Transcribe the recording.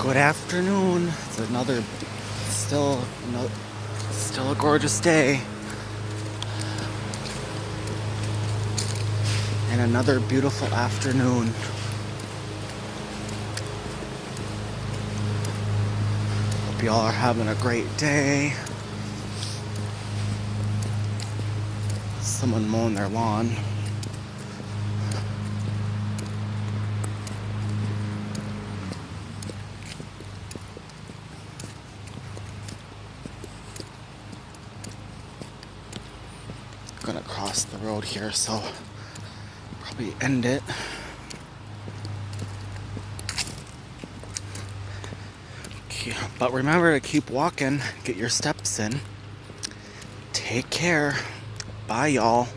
Good afternoon. It's still, still a gorgeous day. And another beautiful afternoon. Hope y'all are having a great day. Someone mowing their lawn. I'm gonna cross the road here, so probably end it. But remember to keep walking, get your steps in. Take care. Bye, y'all.